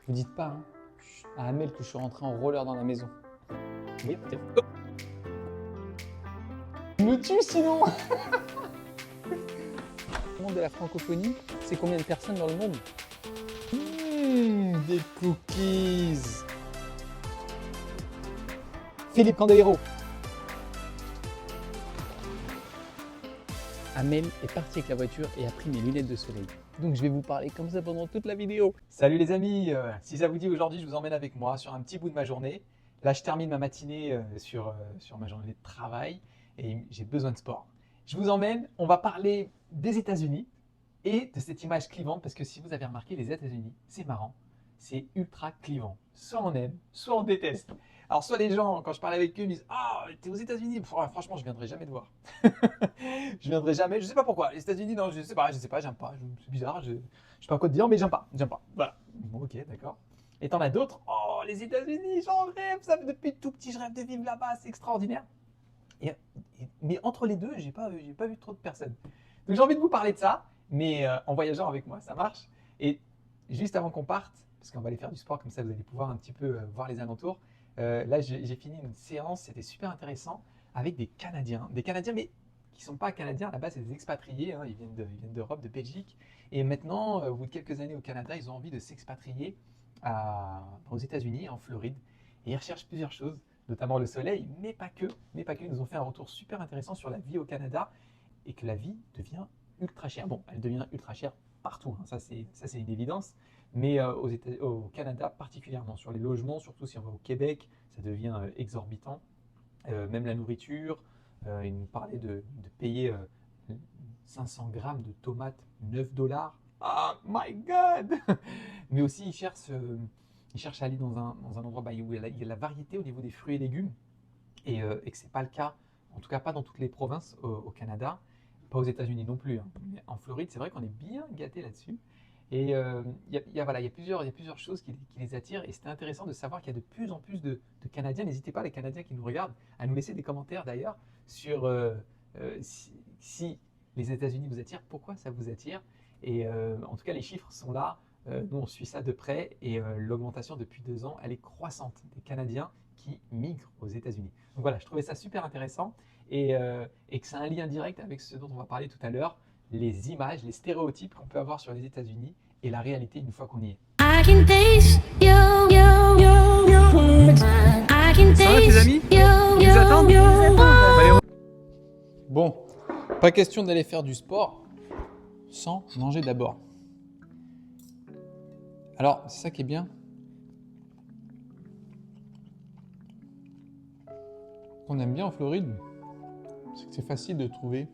Vous dites pas hein, à Amel que je suis rentré en roller dans la maison. Oui, peut-être. Oh. Il me tue sinon. Le monde de la francophonie, c'est combien de personnes dans le monde? Des cookies. Philippe Candelero. Amel est parti avec la voiture et a pris mes lunettes de soleil. Donc je vais vous parler comme ça pendant toute la vidéo. Salut les amis, si ça vous dit aujourd'hui je vous emmène avec moi sur un petit bout de ma journée. Là je termine ma matinée sur ma journée de travail et j'ai besoin de sport. Je vous emmène, on va parler des États-Unis et de cette image clivante parce que si vous avez remarqué les États-Unis, c'est marrant, c'est ultra clivant. Soit on aime, soit on déteste. Alors soit les gens, quand je parle avec eux, ils me disent « Ah, t'es aux États-Unis ?» Franchement, je viendrai jamais te voir. Je viendrai jamais, je sais pas pourquoi. Les États-Unis, non, je sais pas, j'aime pas. C'est bizarre, je sais pas quoi te dire, mais j'aime pas. Voilà. Bon, ok, d'accord. Et t'en as d'autres. Oh, les États-Unis, j'en rêve. Ça fait depuis tout petit, je rêve de vivre là-bas, c'est extraordinaire. Mais entre les deux, j'ai pas vu trop de personnes. Donc j'ai envie de vous parler de ça, mais en voyageant avec moi, ça marche. Et juste avant qu'on parte, parce qu'on va aller faire du sport, comme ça vous allez pouvoir un petit peu voir les alentours. Là, j'ai fini une séance, c'était super intéressant, avec des Canadiens, mais qui ne sont pas Canadiens, à la base c'est des expatriés, hein, ils viennent d'Europe, de Belgique, et maintenant, au bout de quelques années au Canada, ils ont envie de s'expatrier aux États-Unis, en Floride, et ils recherchent plusieurs choses, notamment le soleil, mais pas que, ils nous ont fait un retour super intéressant sur la vie au Canada, et que la vie devient ultra chère. Bon, elle devient ultra chère partout, hein, ça c'est une évidence, mais au Canada particulièrement, sur les logements, surtout si on va au Québec, ça devient exorbitant, même la nourriture. Il nous parlait de payer 500 grammes de tomates 9 $. Oh my god. Mais aussi, ils cherchent à aller dans un endroit où il y a la variété au niveau des fruits et légumes, et que ce n'est pas le cas, en tout cas pas dans toutes les provinces au Canada, pas aux États-Unis non plus, hein. Mais en Floride, c'est vrai qu'on est bien gâté là-dessus. Et il y a plusieurs choses qui les attirent, et c'était intéressant de savoir qu'il y a de plus en plus de Canadiens. N'hésitez pas, les Canadiens qui nous regardent, à nous laisser des commentaires d'ailleurs sur si les États-Unis vous attirent, pourquoi ça vous attire. Et en tout cas, les chiffres sont là. Nous, on suit ça de près, et l'augmentation depuis 2 ans, elle est croissante des Canadiens qui migrent aux États-Unis. Donc voilà, je trouvais ça super intéressant, et que c'est un lien direct avec ce dont on va parler tout à l'heure, les images, les stéréotypes qu'on peut avoir sur les États-Unis et la réalité une fois qu'on y est. Ça va tes amis? Ils nous attendent? Bon, pas question d'aller faire du sport sans manger d'abord. Alors, c'est ça qui est bien. Qu'on aime bien en Floride, c'est que c'est facile de trouver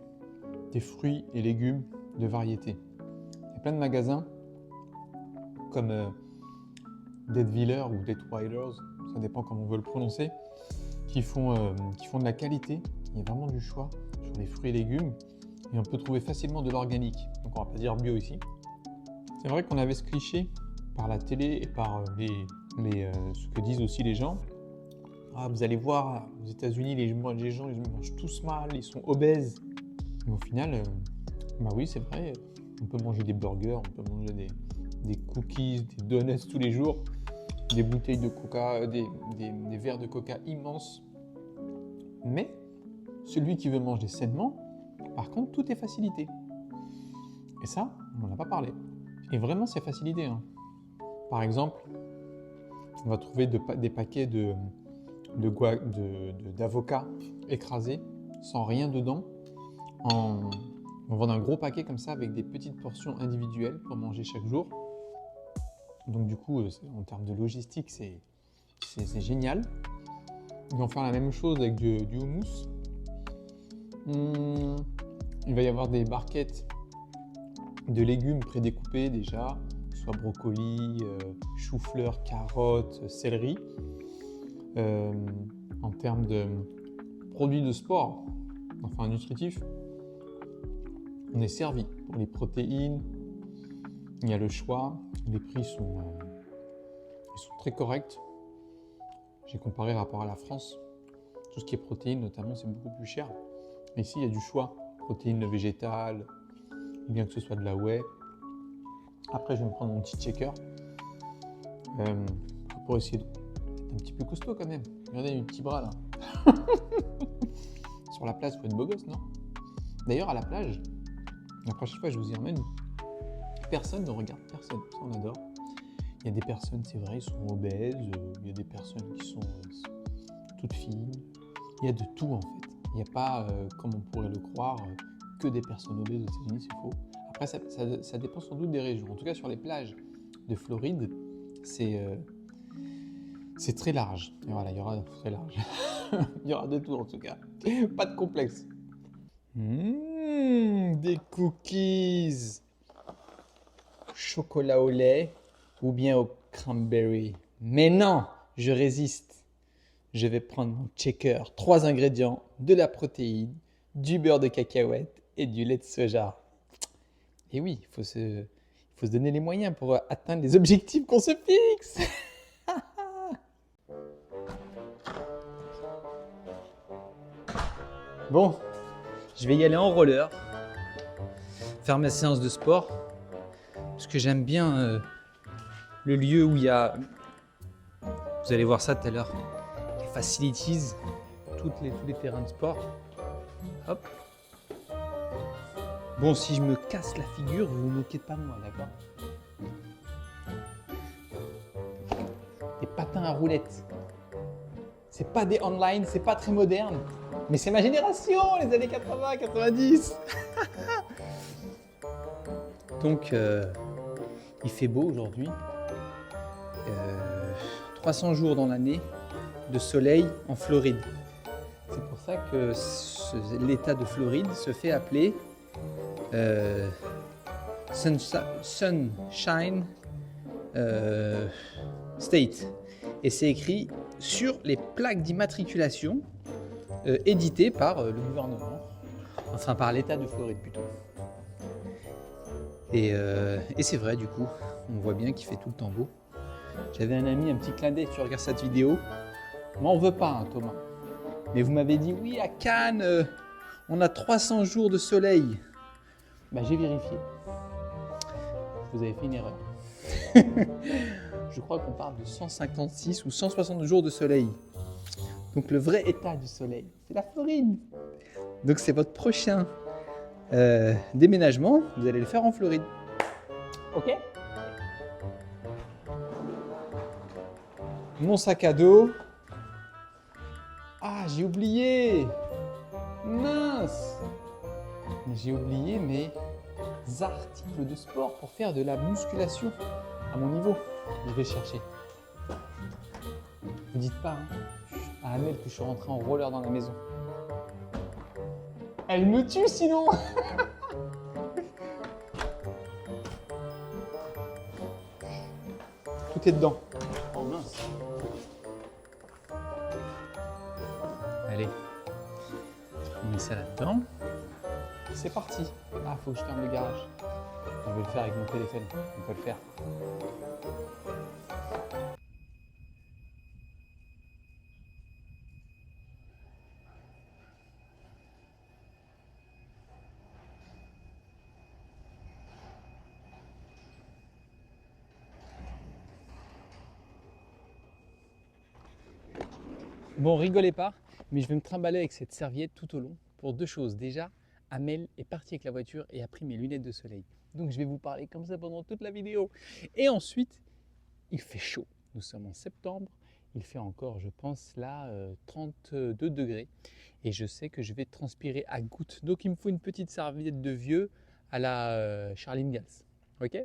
des fruits et légumes de variété. Il y a plein de magasins comme Deadweiler ou Deadwilers, ça dépend comment on veut le prononcer, qui font de la qualité. Il y a vraiment du choix sur les fruits et légumes, et on peut trouver facilement de l'organique. Donc on va pas dire bio ici. C'est vrai qu'on avait ce cliché par la télé et par ce que disent aussi les gens. Ah, vous allez voir, aux États-Unis, les gens ils mangent tous mal, ils sont obèses. Mais au final, bah oui, c'est vrai, on peut manger des burgers, on peut manger des cookies, des donuts tous les jours, des bouteilles de coca, des verres de coca immenses. Mais celui qui veut manger sainement, par contre, tout est facilité. Et ça, on n'en a pas parlé. Et vraiment, c'est facilité, hein. Par exemple, on va trouver des paquets d'avocats écrasés, sans rien dedans. On vend un gros paquet comme ça avec des petites portions individuelles pour manger chaque jour. Donc du coup, en termes de logistique, c'est génial. Ils vont faire la même chose avec du houmous. Il va y avoir des barquettes de légumes prédécoupés déjà, soit brocoli, chou-fleur, carottes, céleri. En termes de produits de sport, enfin nutritifs, on est servi pour les protéines. Il y a le choix, les prix sont très corrects. J'ai comparé rapport à la France, tout ce qui est protéines notamment, c'est beaucoup plus cher. Mais ici, il y a du choix, protéines végétales, ou bien que ce soit de la whey. Après, je vais me prendre mon petit shaker. pour essayer d'être un petit peu costaud quand même. Regardez mes petits bras là. Sur la plage, il faut être beau gosse, non? D'ailleurs, à la plage, la prochaine fois je vous y emmène, personne ne regarde personne, ça on adore. Il y a des personnes, c'est vrai, ils sont obèses, il y a des personnes qui sont toutes fines, il y a de tout en fait. Il n'y a pas, comme on pourrait le croire, que des personnes obèses aux États-Unis, c'est faux. Après, ça dépend sans doute des régions. En tout cas, sur les plages de Floride, c'est très large. Et voilà, il y aura très large. Il y aura de tout en tout cas. Pas de complexe. Des cookies. Chocolat au lait ou bien au cranberry. Mais non, je résiste. Je vais prendre mon shaker. 3 ingrédients, de la protéine, du beurre de cacahuète et du lait de soja. Et oui, il faut se donner les moyens pour atteindre les objectifs qu'on se fixe. Bon, je vais y aller en roller, faire ma séance de sport, parce que j'aime bien le lieu où il y a, vous allez voir ça tout à l'heure, les facilities, tous les terrains de sport. Hop. Bon, si je me casse la figure, vous vous moquez pas de moi, d'accord? Des patins à roulettes. C'est pas des online, c'est pas très moderne. Mais c'est ma génération, les années 80, 90. Donc, il fait beau aujourd'hui. 300 jours dans l'année de soleil en Floride. C'est pour ça que l'état de Floride se fait appeler Sunshine State. Et c'est écrit sur les plaques d'immatriculation éditées par le gouvernement, enfin par l'État de Floride plutôt. Et c'est vrai, du coup, on voit bien qu'il fait tout le temps beau. J'avais un ami, un petit clin d'œil, tu regardes cette vidéo. M'en veux pas, hein, Thomas. Mais vous m'avez dit, oui, à Cannes, on a 300 jours de soleil. Bah, j'ai vérifié. Vous avez fait une erreur. Je crois qu'on parle de 156 ou 160 jours de soleil. Donc le vrai état du soleil, c'est la Floride. Donc c'est votre prochain déménagement, vous allez le faire en Floride. Ok? Mon sac à dos. Ah, j'ai oublié. Mince. J'ai oublié mes articles de sport pour faire de la musculation à mon niveau. Je vais chercher. Vous dites pas à Amel que je suis rentré en roller dans la maison. Elle me tue sinon. Tout est dedans. Oh mince. Allez, on met ça là-dedans. C'est parti. Ah, faut que je ferme le garage. Je vais le faire avec mon téléphone. On peut le faire. Bon, rigolez pas, mais je vais me trimballer avec cette serviette tout au long pour 2 choses. Déjà, Amel est parti avec la voiture et a pris mes lunettes de soleil. Donc je vais vous parler comme ça pendant toute la vidéo. Et ensuite, il fait chaud. Nous sommes en septembre. Il fait encore, je pense, là, 32 degrés. Et je sais que je vais transpirer à gouttes. Donc il me faut une petite serviette de vieux à la Charles Ingalls. Ok?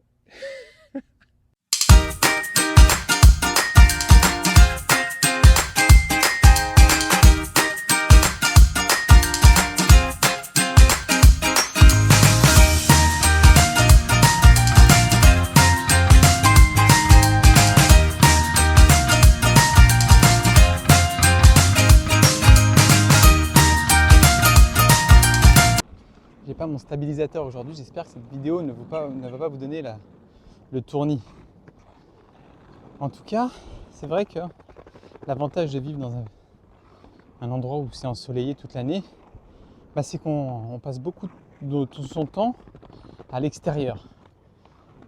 J'ai pas mon stabilisateur aujourd'hui, j'espère que cette vidéo ne va pas vous donner le tournis. En tout cas, c'est vrai que l'avantage de vivre dans un endroit où c'est ensoleillé toute l'année, bah c'est qu'on passe beaucoup de tout son temps à l'extérieur.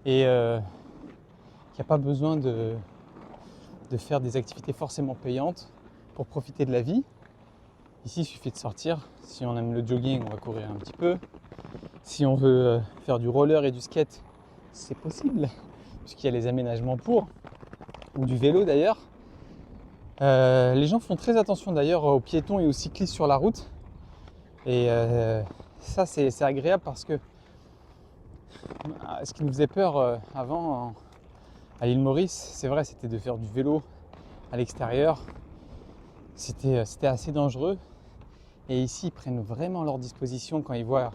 Et il n'y a pas besoin de faire des activités forcément payantes pour profiter de la vie. Ici, il suffit de sortir. Si on aime le jogging, on va courir un petit peu. Si on veut faire du roller et du skate, c'est possible, puisqu'il y a les aménagements pour, ou du vélo d'ailleurs. Les gens font très attention d'ailleurs aux piétons et aux cyclistes sur la route. Et ça, c'est agréable parce que ce qui nous faisait peur avant à l'île Maurice, c'est vrai, c'était de faire du vélo à l'extérieur. C'était assez dangereux. Et ici, ils prennent vraiment leur disposition quand ils voient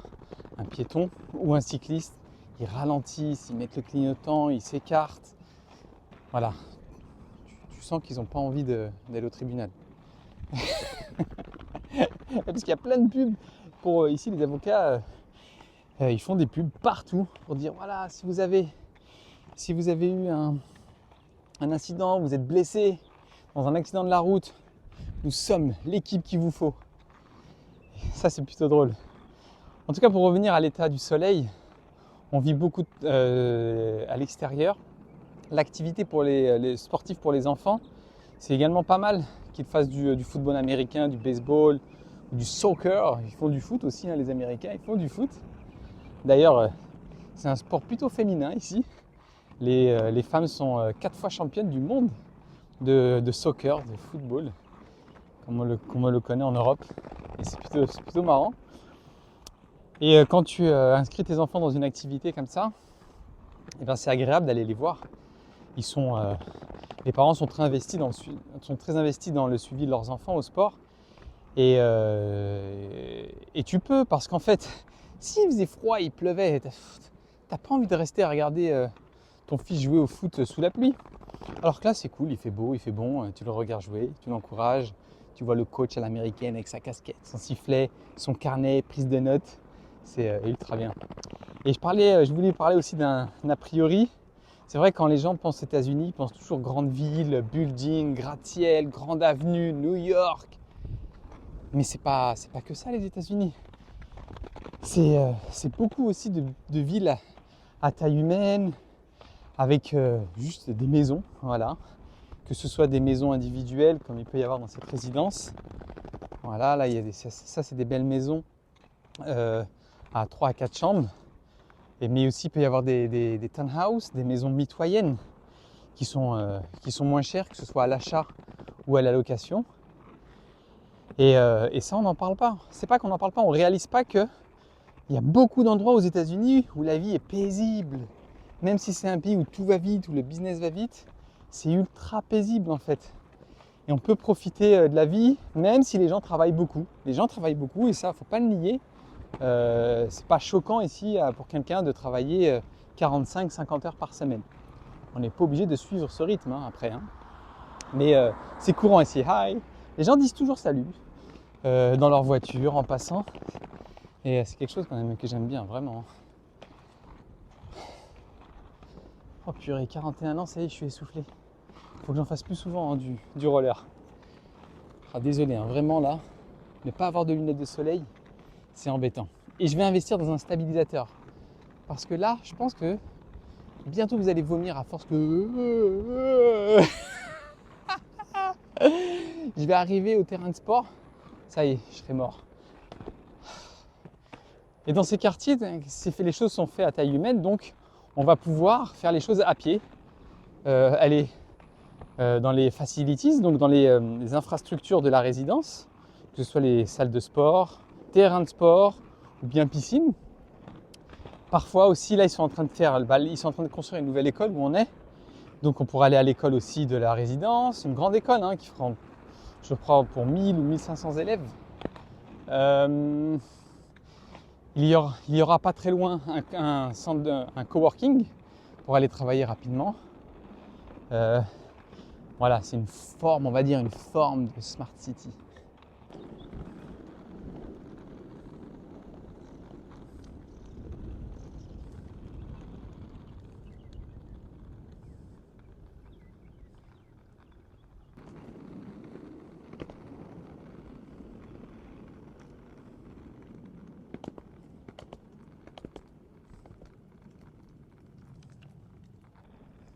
un piéton ou un cycliste. Ils ralentissent, ils mettent le clignotant, ils s'écartent. Voilà. Tu sens qu'ils n'ont pas envie d'aller au tribunal. Parce qu'il y a plein de pubs. Pour ici, les avocats, ils font des pubs partout pour dire voilà, si vous avez eu un incident, vous êtes blessé dans un accident de la route, nous sommes l'équipe qu'il vous faut. Ça, c'est plutôt drôle. En tout cas, pour revenir à l'état du soleil, on vit beaucoup à l'extérieur. L'activité pour les sportifs, pour les enfants, c'est également pas mal qu'ils fassent du football américain, du baseball, du soccer. Ils font du foot aussi, hein, les Américains, ils font du foot. D'ailleurs, c'est un sport plutôt féminin ici. Les femmes sont 4 fois championnes du monde de soccer, de football, comme on le connaît en Europe. Et c'est plutôt marrant. Et quand tu inscris tes enfants dans une activité comme ça, eh ben c'est agréable d'aller les voir. Les parents sont très investis dans le suivi de leurs enfants au sport. Et tu peux, parce qu'en fait, s'il faisait froid, il pleuvait, t'as pas envie de rester à regarder ton fils jouer au foot sous la pluie. Alors que là, c'est cool, il fait beau, il fait bon, tu le regardes jouer, tu l'encourages, tu vois le coach à l'américaine avec sa casquette, son sifflet, son carnet, prise de notes, c'est ultra bien. Et je voulais parler aussi d'un a priori. C'est vrai, quand les gens pensent aux États-Unis, ils pensent toujours grande ville, building, gratte-ciel, grande avenue, New York. Mais c'est pas que ça les États-Unis. C'est beaucoup aussi de villes à taille humaine, avec juste des maisons, voilà. Que ce soit des maisons individuelles, comme il peut y avoir dans cette résidence. Voilà, là, ça c'est des belles maisons à 3 à 4 chambres. Mais aussi, il peut y avoir des townhouses, des maisons mitoyennes qui sont moins chères, que ce soit à l'achat ou à la location. Et ça, on n'en parle pas. C'est pas qu'on n'en parle pas, on ne réalise pas qu'il y a beaucoup d'endroits aux États-Unis où la vie est paisible. Même si c'est un pays où tout va vite, où le business va vite, c'est ultra paisible en fait. Et on peut profiter de la vie, même si les gens travaillent beaucoup. Les gens travaillent beaucoup et ça, il ne faut pas le nier. C'est pas choquant ici pour quelqu'un de travailler 45-50 heures par semaine. On n'est pas obligé de suivre ce rythme après. Mais c'est courant ici. Hi. Les gens disent toujours salut dans leur voiture, en passant. Et c'est quelque chose quand même que j'aime bien, vraiment. Oh purée, 41 ans, ça y est, je suis essoufflé. Faut que j'en fasse plus souvent du roller. Ah, désolé, vraiment là, ne pas avoir de lunettes de soleil, c'est embêtant. Et je vais investir dans un stabilisateur. Parce que là, je pense que bientôt vous allez vomir à force que... Je vais arriver au terrain de sport, ça y est, je serai mort. Et dans ces quartiers, les choses sont faites à taille humaine, donc on va pouvoir faire les choses à pied, aller dans les facilities, donc dans les infrastructures de la résidence, que ce soit les salles de sport, terrain de sport ou bien piscine. Parfois aussi, là, ils sont en train de construire une nouvelle école où on est. Donc on pourra aller à l'école aussi de la résidence, une grande école qui fera, je crois, pour 1000 ou 1500 élèves. Il y aura pas très loin un coworking pour aller travailler rapidement. Voilà, c'est une forme, on va dire, une forme de Smart City.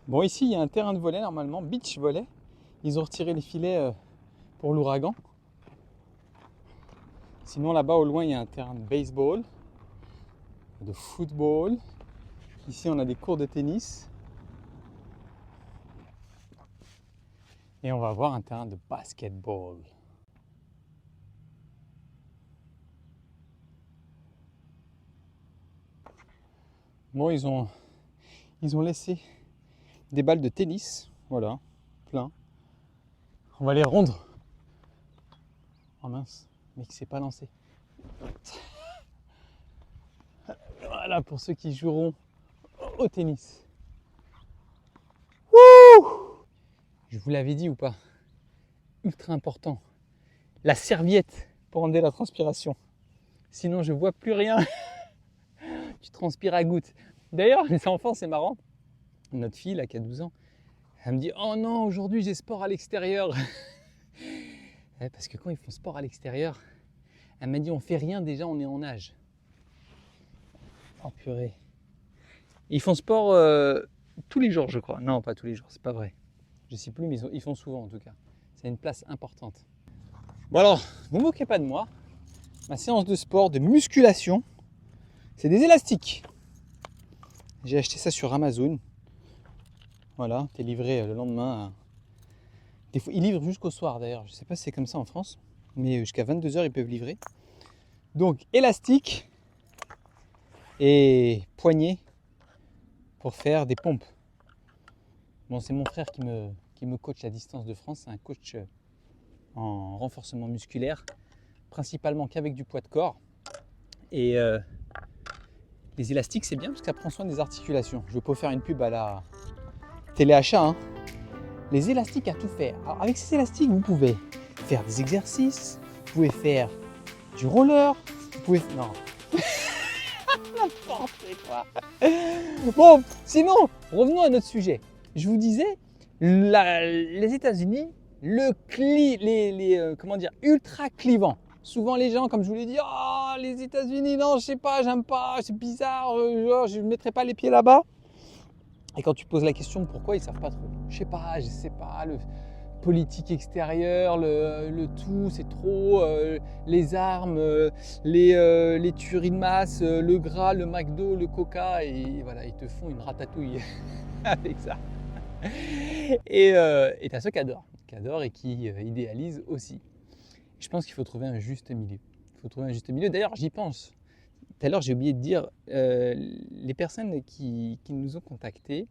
Bon, ici, il y a un terrain de volley, normalement, beach volley. Ils ont retiré les filets pour l'ouragan. Sinon, là-bas, au loin, il y a un terrain de baseball, de football. Ici, on a des cours de tennis. Et on va avoir un terrain de basketball. Bon, ils ont laissé des balles de tennis, voilà, plein. On va les rondre. Oh mince, le mec s'est pas lancé. Voilà pour ceux qui joueront au tennis. Wouh! Je vous l'avais dit ou pas? Ultra important. La serviette pour enlever la transpiration. Sinon je vois plus rien. Tu transpires à gouttes. D'ailleurs, les enfants, c'est marrant. Notre fille, là, qui a 12 ans, elle me dit « Oh non, aujourd'hui j'ai sport à l'extérieur ». Parce que quand ils font sport à l'extérieur, elle m'a dit « On fait rien, déjà on est en nage ». Oh purée. Ils font sport tous les jours, je crois. Non, pas tous les jours, c'est pas vrai. Je sais plus, mais ils font souvent en tout cas. C'est une place importante. Bon alors, ne vous moquez pas de moi. Ma séance de sport, de musculation, c'est des élastiques. J'ai acheté ça sur Amazon. Voilà, t'es livré le lendemain. Des fois, ils livrent jusqu'au soir d'ailleurs. Je sais pas si c'est comme ça en France, mais jusqu'à 22h ils peuvent livrer. Donc, élastique et poignée pour faire des pompes. Bon, c'est mon frère qui me coach à distance de France. C'est un coach en renforcement musculaire, principalement qu'avec du poids de corps. Et les élastiques, c'est bien parce que ça prend soin des articulations. Je ne veux pas faire une pub à la téléachat. Hein. Les élastiques à tout faire. Alors, avec ces élastiques, vous pouvez faire des exercices, vous pouvez faire du roller, vous pouvez... Non. N'importe quoi. Bon, sinon, revenons à notre sujet. Je vous disais, les États-Unis, comment dire, ultra clivant. Souvent les gens, comme je vous l'ai dit, oh, les États-Unis, non, je sais pas, j'aime pas, c'est bizarre, je ne mettrai pas les pieds là-bas. Et quand tu poses la question pourquoi, ils savent pas trop. Je sais pas, le politique extérieure, le tout, c'est trop, les armes, les tueries de masse, le gras, le McDo, le Coca, et voilà, ils te font une ratatouille avec ça. Et t'as ceux qui adorent et qui idéalisent aussi. Je pense qu'il faut trouver un juste milieu. D'ailleurs, j'y pense. Tout à l'heure, j'ai oublié de dire, les personnes qui nous ont contactés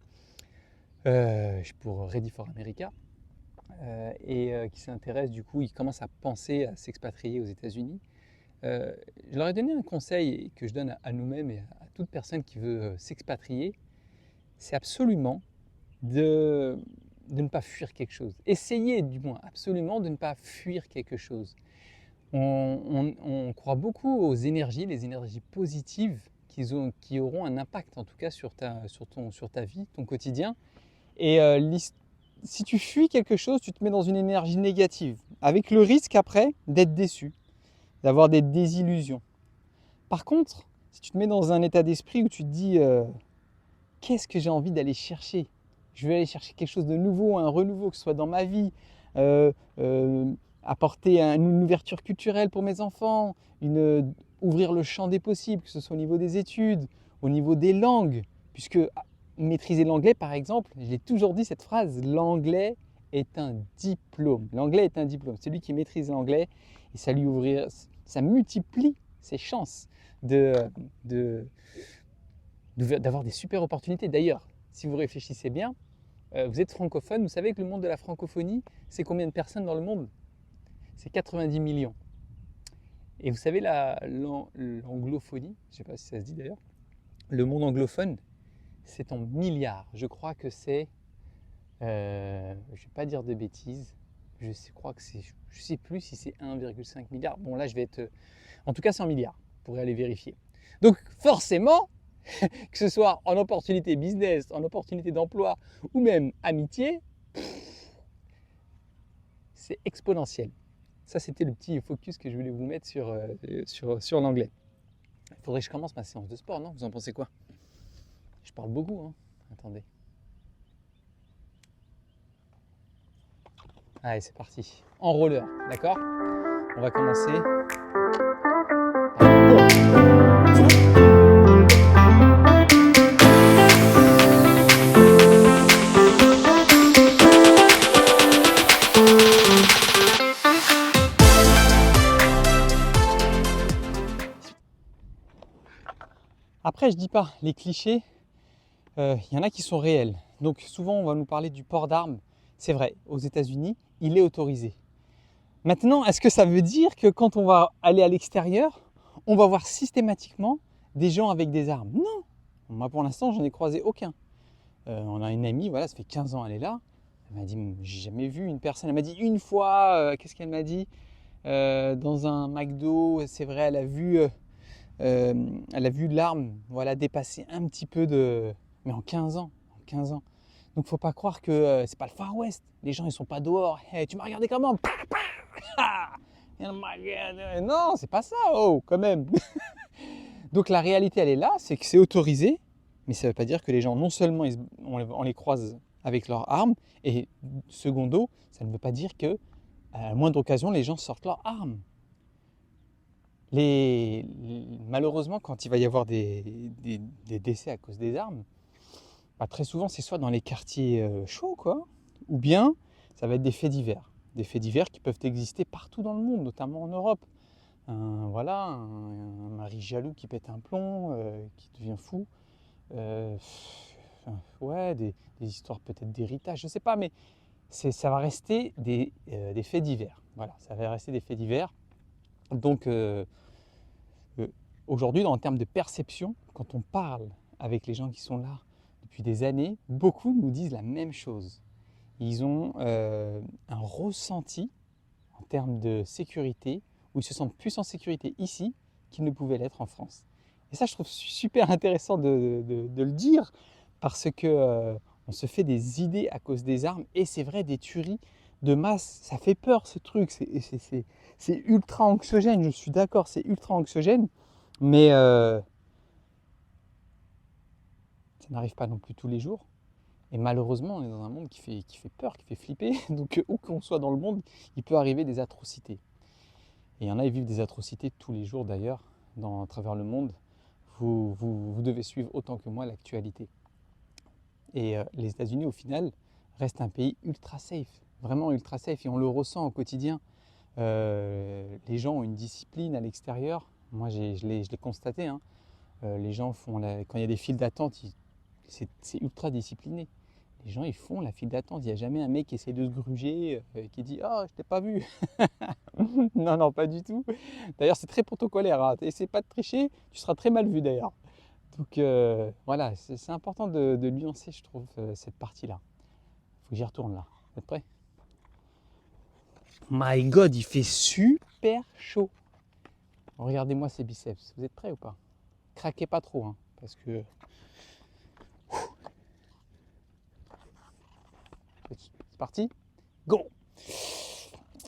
pour Ready for America qui s'intéressent, du coup, ils commencent à penser à s'expatrier aux États-Unis. Je leur ai donné un conseil que je donne à nous-mêmes et à toute personne qui veut s'expatrier. C'est absolument de ne pas fuir quelque chose. Essayez du moins absolument de ne pas fuir quelque chose. On croit beaucoup aux énergies, les énergies positives qui auront un impact en tout cas sur ta vie, ton quotidien. Et si tu fuis quelque chose, tu te mets dans une énergie négative, avec le risque après d'être déçu, d'avoir des désillusions. Par contre, si tu te mets dans un état d'esprit où tu te dis qu'est-ce que j'ai envie d'aller chercher ? Je vais aller chercher quelque chose de nouveau, un renouveau, que ce soit dans ma vie, apporter une ouverture culturelle pour mes enfants, ouvrir le champ des possibles, que ce soit au niveau des études, au niveau des langues, puisque maîtriser l'anglais, par exemple, je l'ai toujours dit cette phrase, l'anglais est un diplôme. L'anglais est un diplôme. Celui qui maîtrise l'anglais, et ça multiplie ses chances d'avoir des super opportunités. D'ailleurs, si vous réfléchissez bien, vous êtes francophone, vous savez que le monde de la francophonie, c'est combien de personnes dans le monde ? C'est 90 millions. Et vous savez, l'anglophonie, je ne sais pas si ça se dit d'ailleurs, le monde anglophone, c'est en milliards. Je crois que c'est, je ne vais pas dire de bêtises, je ne sais plus si c'est 1,5 milliard. Bon là, je vais être, en tout cas c'est en milliards, vous pourrez aller vérifier. Donc forcément, que ce soit en opportunité business, en opportunité d'emploi ou même amitié, c'est exponentiel. Ça, c'était le petit focus que je voulais vous mettre sur l'anglais. Il faudrait que je commence ma séance de sport, non ? Vous en pensez quoi ? Je parle beaucoup, hein ? Attendez. Allez, c'est parti. En roller, d'accord? On va commencer. Après, je dis pas, les clichés, il y en a qui sont réels. Donc souvent, on va nous parler du port d'armes. C'est vrai, aux États-Unis, il est autorisé. Maintenant, est-ce que ça veut dire que quand on va aller à l'extérieur, on va voir systématiquement des gens avec des armes? Non. Moi, pour l'instant, j'en ai croisé aucun. On a une amie, voilà, ça fait 15 ans, elle est là. Elle m'a dit, j'ai jamais vu une personne. Elle m'a dit une fois, qu'est-ce qu'elle m'a dit? Dans un McDo, c'est vrai, elle a vu l'arme, voilà, dépasser un petit peu de... Mais en 15 ans, en 15 ans. Donc faut pas croire que c'est pas le Far West. Les gens ils sont pas dehors. Hey, tu m'as regardé comment? Non, c'est pas ça, oh, quand même. Donc la réalité elle est là, c'est que c'est autorisé, mais ça veut pas dire que les gens non seulement on les croise avec leurs armes, et secondo, ça ne veut pas dire que à la moindre occasion les gens sortent leurs armes. Malheureusement, quand il va y avoir des décès à cause des armes, bah, très souvent c'est soit dans les quartiers chauds, quoi, ou bien ça va être des faits divers. Des faits divers qui peuvent exister partout dans le monde, notamment en Europe. Voilà, un mari jaloux qui pète un plomb, qui devient fou. Ouais, des histoires peut-être d'héritage, je ne sais pas, mais ça va rester des faits divers. Voilà, ça va rester des faits divers. Donc aujourd'hui, en termes de perception, quand on parle avec les gens qui sont là depuis des années, beaucoup nous disent la même chose. Ils ont un ressenti en termes de sécurité, où ils se sentent plus en sécurité ici qu'ils ne pouvaient l'être en France. Et ça, je trouve super intéressant de le dire, parce que on se fait des idées à cause des armes, et c'est vrai, des tueries de masse, ça fait peur ce truc, c'est ultra anxiogène, je suis d'accord, c'est ultra anxiogène, mais ça n'arrive pas non plus tous les jours. Et malheureusement, on est dans un monde qui fait peur, qui fait flipper. Donc où qu'on soit dans le monde, il peut arriver des atrocités. Et il y en a qui vivent des atrocités tous les jours d'ailleurs, à travers le monde. Vous devez suivre autant que moi l'actualité. Et les États-Unis, au final, restent un pays ultra safe. Vraiment ultra safe. Et on le ressent au quotidien. Les gens ont une discipline à l'extérieur. Moi, je l'ai constaté. Hein. Les gens quand il y a des files d'attente, c'est ultra discipliné. Les gens, ils font la file d'attente. Il n'y a jamais un mec qui essaie de se gruger, qui dit « Ah, je t'ai pas vu !» Non, non, pas du tout. D'ailleurs, c'est très protocolaire. Hein. Essaie pas de tricher, tu seras très mal vu d'ailleurs. Donc voilà, c'est important de nuancer, je trouve, cette partie-là. Il faut que j'y retourne là. Vous êtes prêts? My God, il fait super chaud. Regardez-moi ces biceps. Vous êtes prêts ou pas? Craquez pas trop, hein, parce que... C'est parti. Go.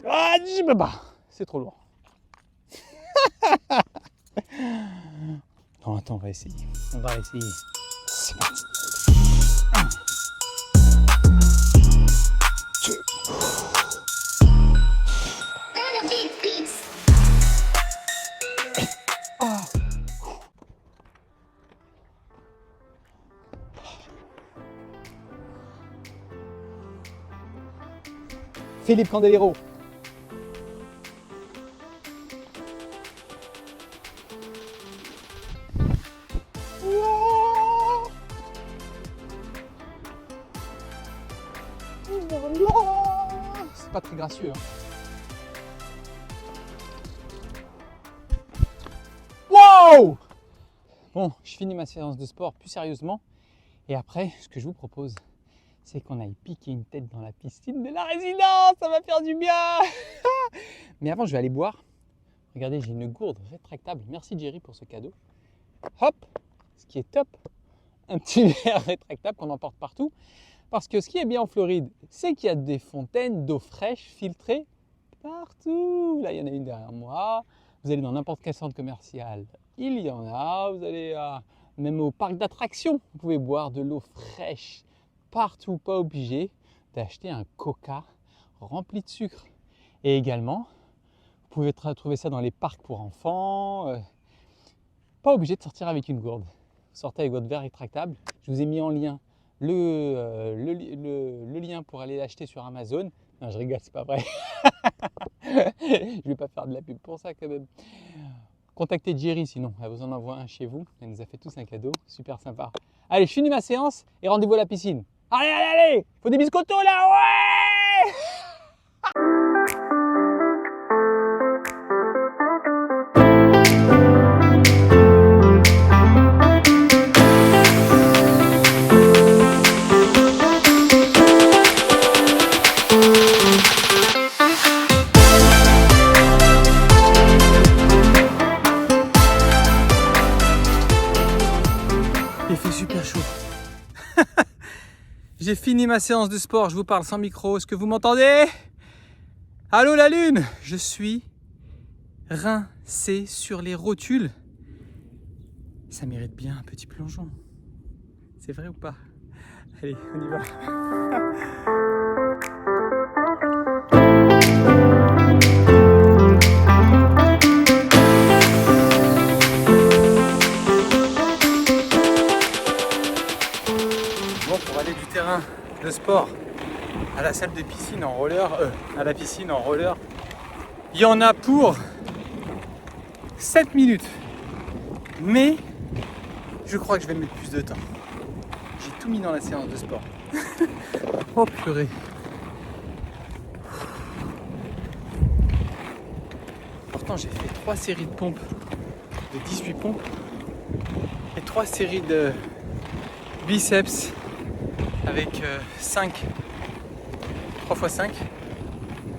Ah, je peux pas. C'est trop lourd. Non, attends, on va essayer. On va essayer. C'est parti. 1, 2. Ah. Philippe Candelero. C'est pas très gracieux. Hein. Wow! Bon, je finis ma séance de sport plus sérieusement. Et après, ce que je vous propose, c'est qu'on aille piquer une tête dans la piscine de la résidence. Ça va faire du bien. Mais avant, je vais aller boire. Regardez, j'ai une gourde rétractable. Merci Jerry pour ce cadeau. Hop, ce qui est top, un petit verre rétractable qu'on emporte partout. Parce que ce qui est bien en Floride, c'est qu'il y a des fontaines d'eau fraîche filtrée partout. Là, il y en a une derrière moi. Vous allez dans n'importe quel centre commercial, il y en a. Vous allez même au parc d'attractions, vous pouvez boire de l'eau fraîche partout, pas obligé d'acheter un Coca rempli de sucre. Et également, vous pouvez trouver ça dans les parcs pour enfants. Pas obligé de sortir avec une gourde. Vous sortez avec votre verre rétractable. Je vous ai mis en lien le lien pour aller l'acheter sur Amazon. Non, je rigole, c'est pas vrai. Je vais pas faire de la pub pour ça quand même. Contactez Jerry sinon, elle vous en envoie un chez vous. Elle nous a fait tous un cadeau, super sympa. Allez, je finis ma séance et rendez-vous à la piscine. Allez, allez, allez! Faut des biscottos là, ouais! Il fait super chaud. J'ai fini ma séance de sport, je vous parle sans micro. Est-ce que vous m'entendez? Allô la lune? Je suis rincé sur les rotules. Ça mérite bien un petit plongeon. C'est vrai ou pas? Allez, on y va. Bon, pour aller du terrain de sport à la salle de piscine en roller, à la piscine en roller, il y en a pour 7 minutes. Mais je crois que je vais mettre plus de temps. J'ai tout mis dans la séance de sport. Oh purée. Pourtant j'ai fait 3 séries de pompes de 18 pompes et 3 séries de biceps avec 5 3 x 5.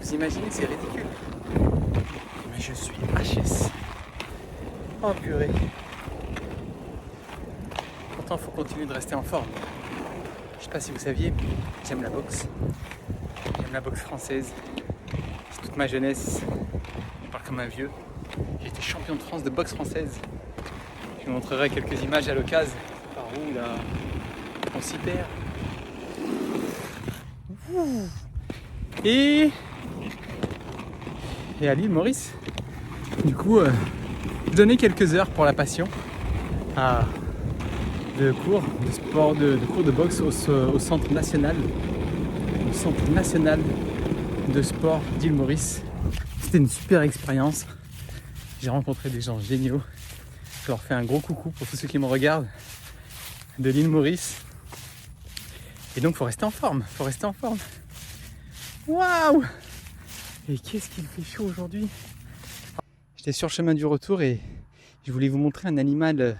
Vous imaginez, c'est ridicule. Mais je suis HS. Oh purée. Pourtant, il faut continuer de rester en forme. Je sais pas si vous saviez, mais j'aime la boxe. J'aime la boxe française. C'est toute ma jeunesse. Je parle comme un vieux. J'ai été champion de France de boxe française. Je vous montrerai quelques images à l'occasion. Par où là, on s'y perd. Et à l'île Maurice, du coup, je donnais quelques heures pour la passion de cours de sport, de cours de boxe au centre national de sport d'île Maurice. C'était une super expérience. J'ai rencontré des gens géniaux. Je leur fais un gros coucou pour tous ceux qui me regardent de l'île Maurice. Et donc, faut rester en forme. Waouh! Et qu'est-ce qu'il fait chaud aujourd'hui! J'étais sur le chemin du retour et je voulais vous montrer un animal.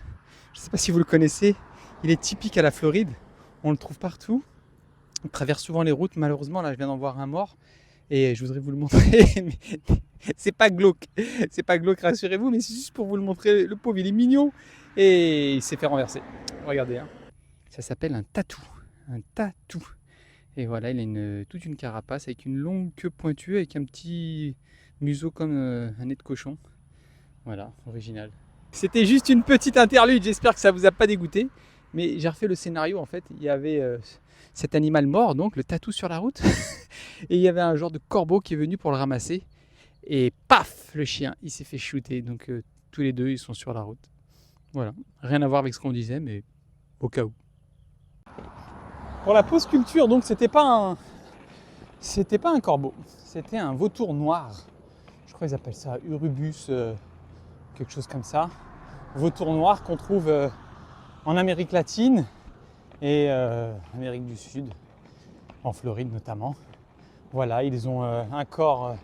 Je ne sais pas si vous le connaissez. Il est typique à la Floride. On le trouve partout. On traverse souvent les routes. Malheureusement, là, je viens d'en voir un mort. Et je voudrais vous le montrer. Mais c'est pas glauque. C'est pas glauque, rassurez-vous. Mais c'est juste pour vous le montrer. Le pauvre, il est mignon. Et il s'est fait renverser. Regardez. Hein. Ça s'appelle un tatou. Un tatou. Et voilà, il a toute une carapace avec une longue queue pointue, avec un petit museau comme un nez de cochon. Voilà, original. C'était juste une petite interlude, j'espère que ça vous a pas dégoûté. Mais j'ai refait le scénario, en fait, il y avait cet animal mort, donc le tatou sur la route. Et il y avait un genre de corbeau qui est venu pour le ramasser. Et paf, le chien, il s'est fait shooter. Donc tous les deux, ils sont sur la route. Voilà, rien à voir avec ce qu'on disait, mais au cas où. Pour la pause culture, donc c'était pas un corbeau, c'était un vautour noir. Je crois qu'ils appellent ça Urubus, quelque chose comme ça. Vautour noir qu'on trouve en Amérique latine et Amérique du Sud, en Floride notamment. Voilà, ils ont un corps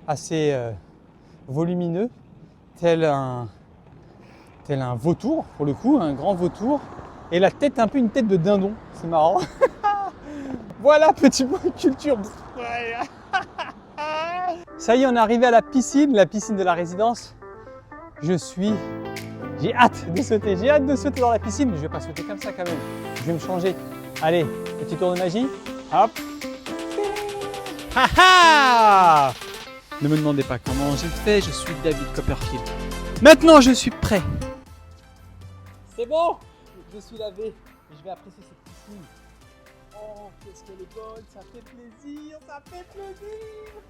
assez volumineux, tel un vautour pour le coup, un grand vautour. Et la tête, un peu une tête de dindon, c'est marrant. Voilà, petit point de culture. Ça y est, on est arrivé à la piscine de la résidence. J'ai hâte de sauter dans la piscine, mais je vais pas sauter comme ça quand même. Je vais me changer. Allez, petit tour de magie. Hop. Ha ha! Ne me demandez pas comment j'ai fait, je suis David Copperfield. Maintenant, je suis prêt. C'est bon! Je suis lavé et je vais apprécier cette piscine. Oh, qu'est-ce qu'elle est bonne, ça fait plaisir, ça fait plaisir.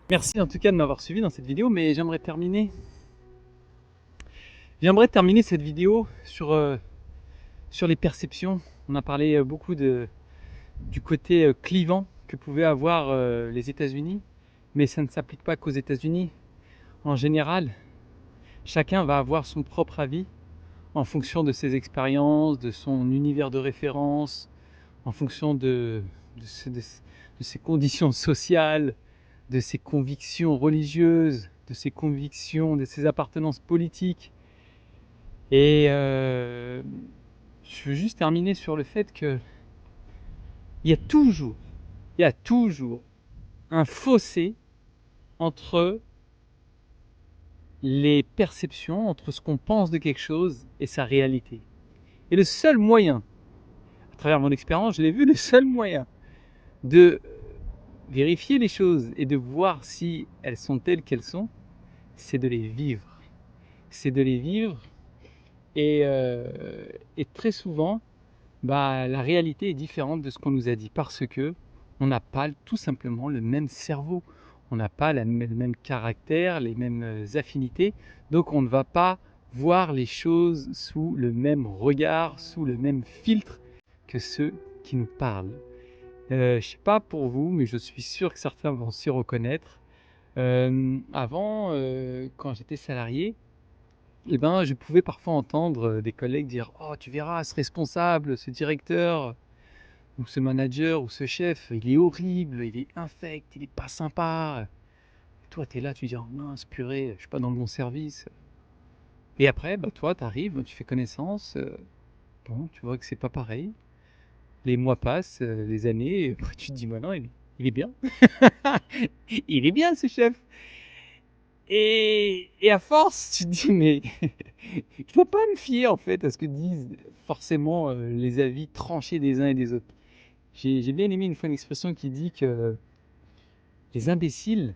Merci en tout cas de m'avoir suivi dans cette vidéo, mais j'aimerais terminer cette vidéo sur les perceptions. On a parlé beaucoup du côté clivant que pouvaient avoir les États-Unis, mais ça ne s'applique pas qu'aux États-Unis. En général, chacun va avoir son propre avis en fonction de ses expériences, de son univers de référence, en fonction de ses conditions sociales, de ses convictions religieuses, de ses convictions, de ses appartenances politiques. Et je veux juste terminer sur le fait que il y a toujours un fossé entre les perceptions, entre ce qu'on pense de quelque chose et sa réalité. Et le seul moyen, à travers mon expérience, je l'ai vu, le seul moyen de vérifier les choses et de voir si elles sont telles qu'elles sont, c'est de les vivre. C'est de les vivre et très souvent, la réalité est différente de ce qu'on nous a dit parce que on n'a pas tout simplement le même cerveau, on n'a pas le même caractère, les mêmes affinités, donc on ne va pas voir les choses sous le même regard, sous le même filtre que ceux qui nous parlent. Je ne sais pas pour vous, mais je suis sûr que certains vont s'y reconnaître. Avant, quand j'étais salarié, je pouvais parfois entendre des collègues dire: «Oh, tu verras, ce responsable, ce directeur, ou ce manager, ou ce chef, il est horrible, il est infect, il est pas sympa». Et toi, tu es là, tu dis: «Oh mince, purée, je suis pas dans le bon service». Et après, toi, tu arrives, tu fais connaissance, bon, tu vois que c'est pas pareil. Les mois passent, les années, et après tu te dis: «Bah non, il est bien. Il est bien ce chef». Et à force, tu te dis: «Mais je dois pas me fier en fait à ce que disent forcément les avis tranchés des uns et des autres». J'ai bien aimé une fois une expression qui dit que les imbéciles,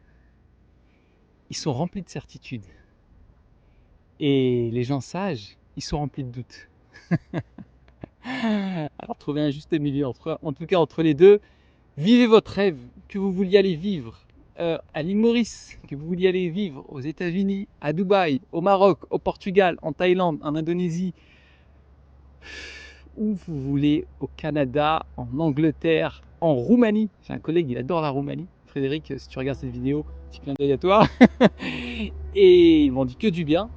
ils sont remplis de certitudes et les gens sages, ils sont remplis de doutes. Alors trouvez un juste milieu en tout cas entre les deux. Vivez votre rêve que vous vouliez aller vivre à l'île Maurice, que vous vouliez aller vivre aux États-Unis, à Dubaï, au Maroc, au Portugal, en Thaïlande, en Indonésie, où vous voulez, au Canada, en Angleterre, en Roumanie. J'ai un collègue, il adore la Roumanie. Frédéric, si tu regardes cette vidéo, petit clin d'œil à toi. Et ils m'ont dit que du bien.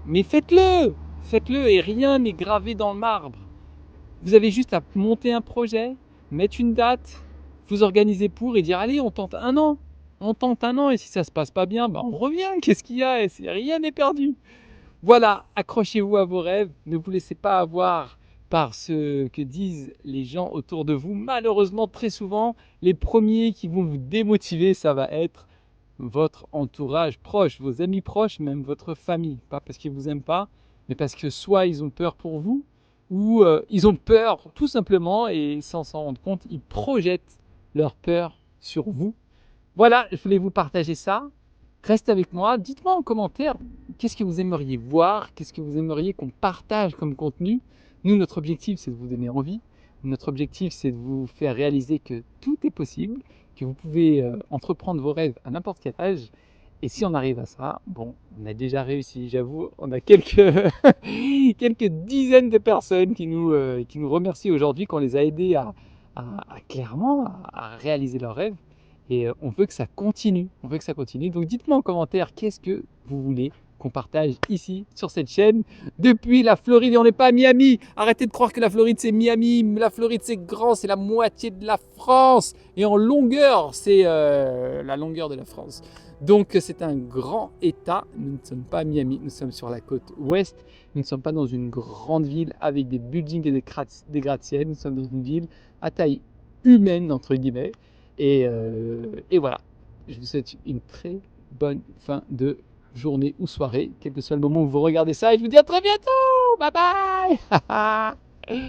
Mais faites-le! Faites-le et rien n'est gravé dans le marbre. Vous avez juste à monter un projet, mettre une date, vous organiser pour et dire: allez, on tente un an. On tente un an et si ça se passe pas bien, on revient. Qu'est-ce qu'il y a? Rien n'est perdu. Voilà, accrochez-vous à vos rêves. Ne vous laissez pas avoir par ce que disent les gens autour de vous. Malheureusement, très souvent, les premiers qui vont vous démotiver, ça va être votre entourage proche, vos amis proches, même votre famille. Pas parce qu'ils vous aiment pas, mais parce que soit ils ont peur pour vous, ou ils ont peur tout simplement et sans s'en rendre compte, ils projettent leur peur sur vous. Voilà, je voulais vous partager ça. Restez avec moi, dites-moi en commentaire qu'est-ce que vous aimeriez voir, qu'est-ce que vous aimeriez qu'on partage comme contenu. Nous, notre objectif, c'est de vous donner envie. Notre objectif, c'est de vous faire réaliser que tout est possible, que vous pouvez entreprendre vos rêves à n'importe quel âge. Et si on arrive à ça, bon, on a déjà réussi, j'avoue. On a quelques, quelques dizaines de personnes qui nous remercient aujourd'hui, qu'on les a aidés clairement à réaliser leurs rêves. Et on veut que ça continue. On veut que ça continue. Donc dites-moi en commentaire qu'est-ce que vous voulez qu'on partage ici sur cette chaîne depuis la Floride. Et on n'est pas à Miami. Arrêtez de croire que la Floride c'est Miami. La Floride c'est grand, c'est la moitié de la France. Et en longueur, c'est la longueur de la France. Donc c'est un grand état. Nous ne sommes pas à Miami, nous sommes sur la côte ouest. Nous ne sommes pas dans une grande ville avec des buildings et des gratte-ciel. Nous sommes dans une ville à taille humaine entre guillemets. Et voilà, je vous souhaite une très bonne fin de journée ou soirée, quel que soit le moment où vous regardez ça. Et je vous dis à très bientôt. Bye bye.